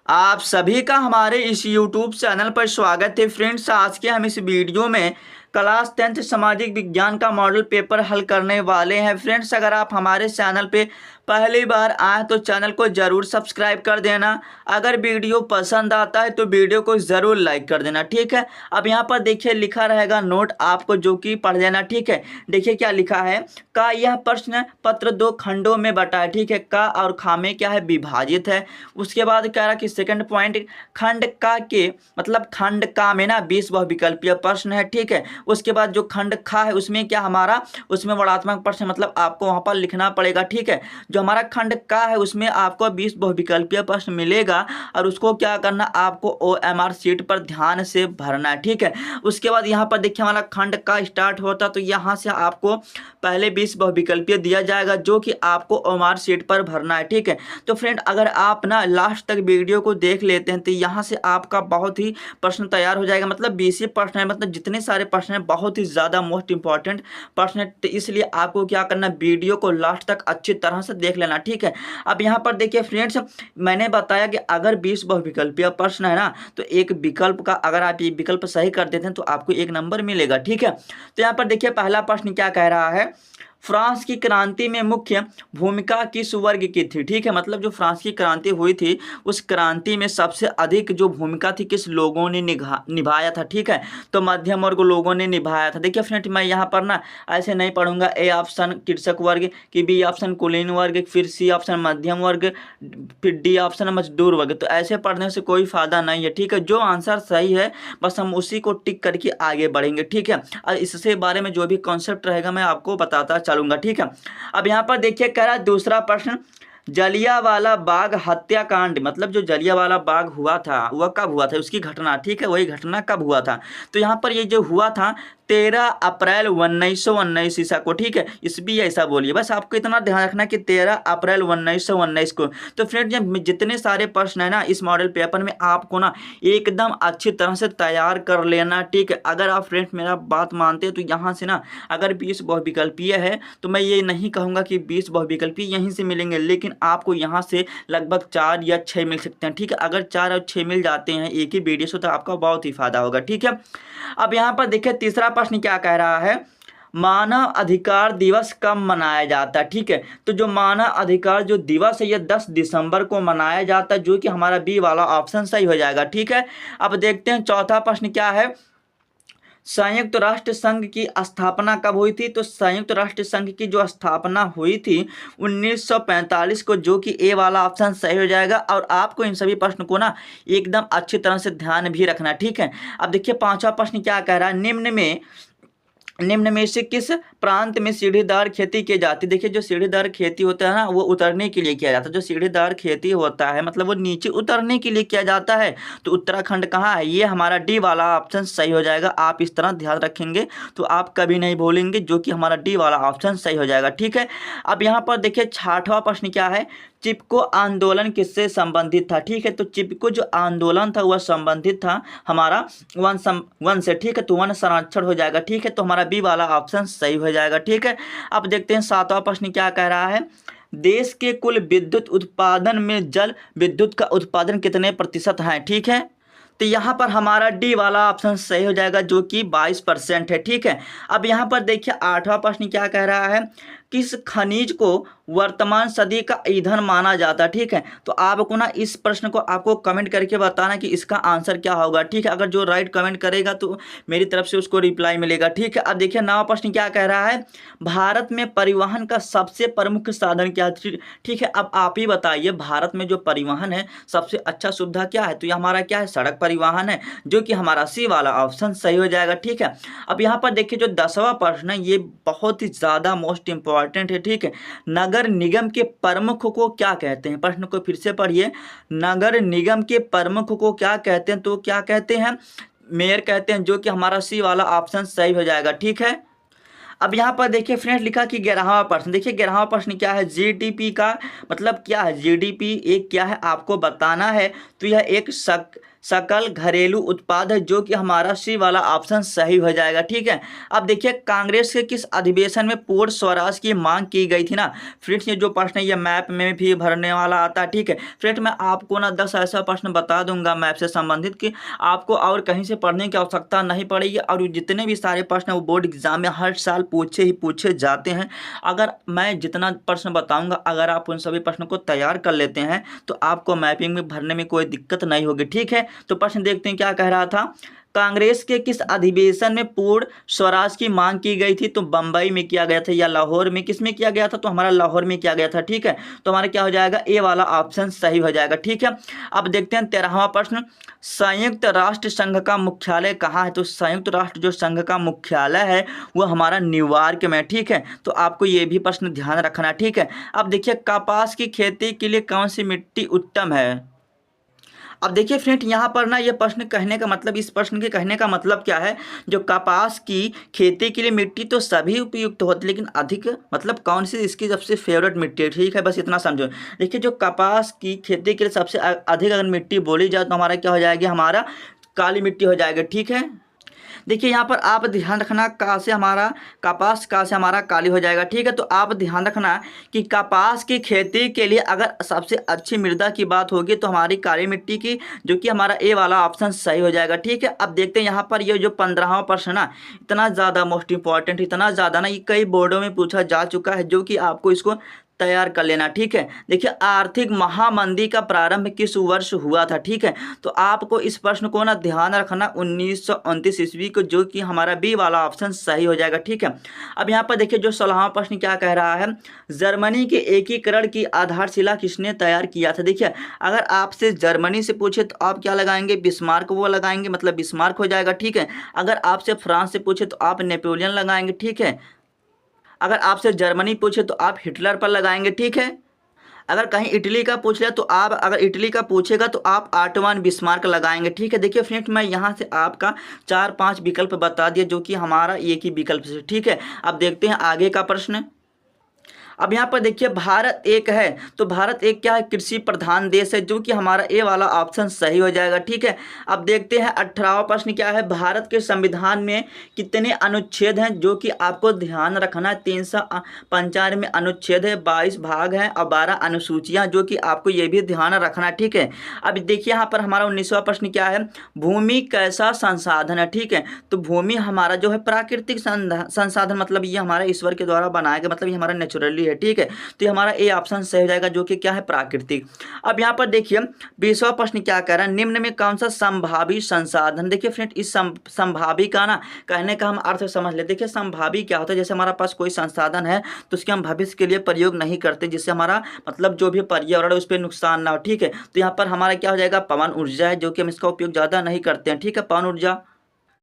आप सभी का हमारे इस YouTube चैनल पर स्वागत है फ्रेंड्स। आज के हम इस वीडियो में क्लास 10th सामाजिक विज्ञान का मॉडल पेपर हल करने वाले हैं। फ्रेंड्स, अगर आप हमारे चैनल पे पहली बार आए तो चैनल को ज़रूर सब्सक्राइब कर देना। अगर वीडियो पसंद आता है तो वीडियो को ज़रूर लाइक कर देना, ठीक है। अब यहाँ पर देखिए लिखा रहेगा नोट आपको, जो कि पढ़ लेना, ठीक है। देखिए क्या लिखा है। का यह प्रश्न पत्र दो खंडों में बटा है, ठीक है। का और खा में क्या है, विभाजित है। उसके बाद कह रहा कि सेकंड पॉइंट, खंड का के मतलब खंड का में ना 20 बहुविकल्पीय प्रश्न है, ठीक है। उसके बाद जो खंड खा है उसमें क्या हमारा, उसमें वर्णात्मक प्रश्न मतलब आपको वहां पर लिखना पड़ेगा, ठीक है। जो हमारा खंड का है उसमें आपको 20 बहुविकल्पीय प्रश्न मिलेगा और उसको क्या करना, आपको OMR शीट पर ध्यान से भरना है, ठीक है। उसके बाद यहाँ पर देखिए हमारा खंड का स्टार्ट होता तो यहाँ से आपको पहले 20 बहुविकल्पीय दिया जाएगा जो कि आपको OMR शीट पर भरना है, ठीक है। तो फ्रेंड, अगर आप ना लास्ट तक वीडियो को देख लेते हैं तो यहाँ से आपका बहुत ही प्रश्न तैयार हो जाएगा। मतलब 20 प्रश्न है, मतलब जितने सारे प्रश्न हैं बहुत ही ज़्यादा मोस्ट इंपॉर्टेंट प्रश्न है। तो इसलिए आपको क्या करना, वीडियो को लास्ट तक अच्छी तरह से देख लेना, ठीक है। अब यहाँ पर देखिए फ्रेंड्स, मैंने बताया कि अगर 20 बहुविकल्पीय प्रश्न है ना तो एक विकल्प का अगर आप ये विकल्प सही कर देते हैं तो आपको 1 नंबर मिलेगा, ठीक है। तो यहाँ पर देखिए पहला प्रश्न क्या कह रहा है, फ्रांस की क्रांति में मुख्य भूमिका किस वर्ग की थी, ठीक है। मतलब जो फ्रांस की क्रांति हुई थी उस क्रांति में सबसे अधिक जो भूमिका थी किस लोगों ने निभाया था, ठीक है। तो मध्यम वर्ग लोगों ने निभाया था। देखिए फ्रेंड, मैं यहाँ पर ना ऐसे नहीं पढ़ूंगा। ए ऑप्शन कृषक वर्ग की, बी ऑप्शन कुलीन वर्ग, फिर सी ऑप्शन मध्यम वर्ग, फिर डी ऑप्शन मजदूर वर्ग। तो ऐसे पढ़ने से कोई फायदा नहीं है, ठीक है। जो आंसर सही है बस हम उसी को टिक करके आगे बढ़ेंगे, ठीक है। और इससे बारे में जो भी कॉन्सेप्ट रहेगा मैं आपको बताता चलूंगा, ठीक है। अब यहाँ पर देखिए कह रहा है दूसरा प्रश्न, जलियांवाला बाग हत्याकांड मतलब जो जलियांवाला बाग हुआ था वह कब हुआ था, उसकी घटना, ठीक है। वही घटना कब हुआ था। तो यहाँ पर ये जो हुआ था 13 अप्रैल 1919 ईसा को, ठीक है। इस भी ऐसा बोलिए, बस आपको इतना ध्यान रखना कि 13 अप्रैल 1919 को। तो फ्रेंड, जितने सारे प्रश्न है ना इस मॉडल पेपर में आपको ना एकदम अच्छी तरह से तैयार कर लेना, ठीक है। अगर आप फ्रेंड मेरा बात मानते हैं तो यहाँ से ना अगर 20 बहुविकल्पीय है तो मैं ये नहीं कहूँगा कि 20 बहुविकल्पीय यहीं से मिलेंगे, लेकिन आपको यहाँ से लगभग 4 या 6 मिल सकते हैं, ठीक है। अगर 4 और 6 मिल जाते हैं एक ही वीडियो से तो आपका बहुत ही फायदा होगा, ठीक है। अब यहाँ पर देखिए तीसरा प्रश्न क्या कह रहा है, मानव अधिकार दिवस कब मनाया जाता है, ठीक है। तो जो मानव अधिकार जो दिवस है ये 10 दिसंबर को मनाया जाता है, जो कि हमारा बी वाला ऑप्शन सही हो जाएगा, ठीक है। अब देखते हैं चौथा प्रश्न क्या है, संयुक्त राष्ट्र संघ की स्थापना कब हुई थी। तो संयुक्त राष्ट्र संघ की जो स्थापना हुई थी 1945 को, जो कि ए वाला ऑप्शन सही हो जाएगा। और आपको इन सभी प्रश्न को ना एकदम अच्छी तरह से ध्यान भी रखना, ठीक है। अब देखिए पांचवा प्रश्न क्या कह रहा है, निम्न में से किस प्रांत में सीढ़ीदार खेती की जाती है। देखिए जो सीढ़ीदार खेती होता है ना वो उतरने के लिए किया जाता है। जो सीढ़ीदार खेती होता है मतलब वो नीचे उतरने के लिए किया जाता है। तो उत्तराखंड कहाँ है, ये हमारा डी वाला ऑप्शन सही हो जाएगा। आप इस तरह ध्यान रखेंगे तो आप कभी नहीं भूलेंगे, जो कि हमारा डी वाला ऑप्शन सही हो जाएगा, ठीक है। अब यहाँ पर देखिए छठवां प्रश्न क्या है, चिपको आंदोलन किससे संबंधित था, ठीक है। तो चिपको जो आंदोलन था वह संबंधित था हमारा वन से, ठीक है। तो वन संरक्षण हो जाएगा, ठीक है। तो हमारा बी वाला ऑप्शन सही हो जाएगा, ठीक है। अब देखते हैं सातवां प्रश्न क्या कह रहा है, देश के कुल विद्युत उत्पादन में जल विद्युत का उत्पादन कितने प्रतिशत है, ठीक है। तो यहाँ पर हमारा डी वाला ऑप्शन सही हो जाएगा, जो कि 22% है, ठीक है। अब यहाँ पर देखिए आठवां प्रश्न क्या कह रहा है, किस खनिज को वर्तमान सदी का ईंधन माना जाता है, ठीक है। तो आपको ना इस प्रश्न को आपको कमेंट करके बताना कि इसका आंसर क्या होगा, ठीक है। अगर जो राइट कमेंट करेगा तो मेरी तरफ से उसको रिप्लाई मिलेगा, ठीक है। अब देखिए नवा प्रश्न क्या कह रहा है, भारत में परिवहन का सबसे प्रमुख साधन क्या है, ठीक है। अब आप ही बताइए भारत में जो परिवहन है सबसे अच्छा सुविधा क्या है। तो ये हमारा क्या है, सड़क परिवहन है, जो कि हमारा सी वाला ऑप्शन सही हो जाएगा, ठीक है। अब यहाँ पर देखिए जो 10वां प्रश्न है ये बहुत ही ज़्यादा मोस्ट इंपॉर्टेंट है, ठीक है। नगर निगम के प्रमुख को क्या कहते हैं, प्रश्न को फिर से पढ़िए, नगर निगम के प्रमुख को क्या कहते हैं। तो क्या कहते हैं, मेयर कहते हैं, जो कि हमारा सी वाला ऑप्शन सही हो जाएगा, ठीक है। अब यहाँ पर देखिए फ्रेंड्स लिखा कि 11वां प्रश्न, देखिए 11वां प्रश्न क्या है, जीडीपी का मतलब क्या है, जीडीपी एक क्या है आपको बताना है। तो यह एक सकल घरेलू उत्पाद है, जो कि हमारा सी वाला ऑप्शन सही हो जाएगा। ठीक है। अब देखिए कांग्रेस के किस अधिवेशन में पूर्ण स्वराज की मांग की गई थी ना। फ्रेंड्स ये जो प्रश्न है ये मैप में भी भरने वाला आता है। ठीक है फ्रेंड्स, मैं आपको ना 10 ऐसा प्रश्न बता दूंगा मैप से संबंधित कि आपको और कहीं से पढ़ने की आवश्यकता नहीं पड़ेगी, और जितने भी सारे प्रश्न वो बोर्ड एग्जाम में हर साल पूछे जाते हैं। अगर मैं जितना प्रश्न बताऊंगा, अगर आप उन सभी प्रश्नों को तैयार कर लेते हैं तो आपको मैपिंग में भरने में कोई दिक्कत नहीं होगी। ठीक है, तो प्रश्न देखते हैं क्या कह रहा था। कांग्रेस के किस अधिवेशन में पूर्ण स्वराज की मांग की गई थी। तो बंबई में किया गया था या लाहौर में, किस में किया गया था, तो हमारा लाहौर में किया गया था। ठीक है, तो हमारा क्या हो जाएगा, ए वाला ऑप्शन सही हो जाएगा। ठीक है, अब देखते हैं 13वां प्रश्न, संयुक्त राष्ट्र संघ का मुख्यालय कहाँ है। तो संयुक्त राष्ट्र जो संघ का मुख्यालय है वो हमारा न्यूयॉर्क में। ठीक है, तो आपको ये भी प्रश्न ध्यान रखना। ठीक है, अब देखिए कपास की खेती के लिए कौन सी मिट्टी उत्तम है। अब देखिए फ्रेंड यहाँ पर ना ये प्रश्न कहने का मतलब, इस प्रश्न के कहने का मतलब क्या है, जो कपास की खेती के लिए मिट्टी तो सभी उपयुक्त होती है, लेकिन अधिक मतलब कौन सी इसकी सबसे फेवरेट मिट्टी है। ठीक है, बस इतना समझो। देखिए जो कपास की खेती के लिए सबसे अधिक अगर मिट्टी बोली जाए तो हमारा क्या हो जाएगी, हमारा काली मिट्टी हो जाएगा। ठीक है, देखिए यहाँ पर आप ध्यान रखना, का से हमारा कपास, का से हमारा काली हो जाएगा। ठीक है, तो आप ध्यान रखना कि कपास की खेती के लिए अगर सबसे अच्छी मृदा की बात होगी तो हमारी काली मिट्टी की, जो कि हमारा ए वाला ऑप्शन सही हो जाएगा। ठीक है, अब देखते हैं यहाँ पर ये जो 15वां प्रश्न ना, इतना ज़्यादा मोस्ट इंपॉर्टेंट, इतना ज़्यादा ना, ये कई बोर्डों में पूछा जा चुका है, जो कि आपको इसको तैयार कर लेना। ठीक है, देखिए आर्थिक महामंदी का प्रारंभ किस वर्ष हुआ था। ठीक है, तो आपको इस प्रश्न को ना ध्यान रखना 1929 ईस्वी को, जो कि हमारा बी वाला ऑप्शन सही हो जाएगा। ठीक है, अब यहाँ पर देखिए जो 16वां प्रश्न क्या कह रहा है, जर्मनी के एकीकरण की आधारशिला किसने तैयार किया था। देखिए अगर आपसे जर्मनी से पूछे तो आप क्या लगाएंगे, बिस्मार्क वो लगाएंगे, मतलब बिस्मार्क हो जाएगा। ठीक है, अगर आपसे फ्रांस से पूछे तो आप नेपोलियन लगाएंगे। ठीक है, अगर आपसे जर्मनी पूछे तो आप हिटलर पर लगाएंगे। ठीक है, अगर कहीं इटली का पूछ लिया तो आप, अगर इटली का पूछेगा तो आप आटवान बिस्मार्क लगाएंगे। ठीक है, देखिए फ्रेंड्स मैं यहाँ से आपका 4-5 विकल्प बता दिया, जो कि हमारा एक ही विकल्प से। ठीक है, अब देखते हैं आगे का प्रश्न। अब यहाँ पर देखिए भारत एक है, तो भारत एक क्या है, कृषि प्रधान देश है, जो कि हमारा ए वाला ऑप्शन सही हो जाएगा। ठीक है, अब देखते हैं 18वां प्रश्न क्या है, भारत के संविधान में कितने अनुच्छेद हैं, जो कि आपको ध्यान रखना है। 395 अनुच्छेद है, 22 भाग हैं और 12 अनुसूचियां, जो कि आपको ये भी ध्यान रखना है। ठीक है, अब देखिए यहाँ पर हमारा 19वां प्रश्न क्या है, भूमि कैसा संसाधन है। ठीक है, तो भूमि हमारा जो है प्राकृतिक संसाधन, मतलब ये हमारा ईश्वर के द्वारा बनाया गया, मतलब ये हमारा नेचुरली है। ठीक है, तो ये हमारा ए ऑप्शन सही हो जाएगा, जो कि क्या है, प्राकृतिक। अब यहाँ पर देखिए 20वां प्रश्न क्या कह रहा है, निम्न में कौन सा संभावी संसाधन। देखिए फ्रेंड इस संभावी का ना कहने का हम अर्थ समझ ले। देखिए संभावी क्या होता है, जैसे हमारा पास कोई संसाधन है तो उसके हम भविष्य के लिए प्रयोग नहीं करते, जिससे हमारा मतलब जो भी पर्यावरण उस पर नुकसान ना हो। ठीक है, तो यहाँ पर हमारा क्या हो जाएगा, पवन ऊर्जा है, जो कि हम इसका उपयोग ज़्यादा नहीं करते हैं। ठीक है, पवन ऊर्जा।